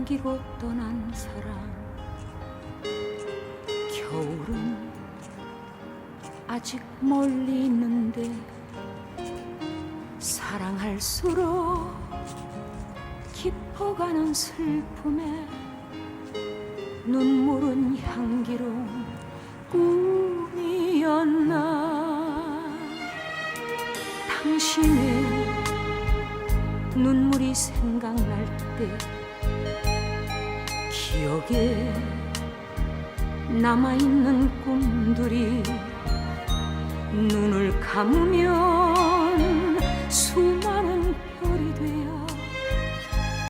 향기로 떠난 사람. 겨울은 아직 멀리 있는데 사랑할수록 깊어가는 슬픔에 눈물은 향기로운 꿈이었나. 당신의 눈물이 생각날 때 기억에 남아있는 꿈들이 눈을 감으면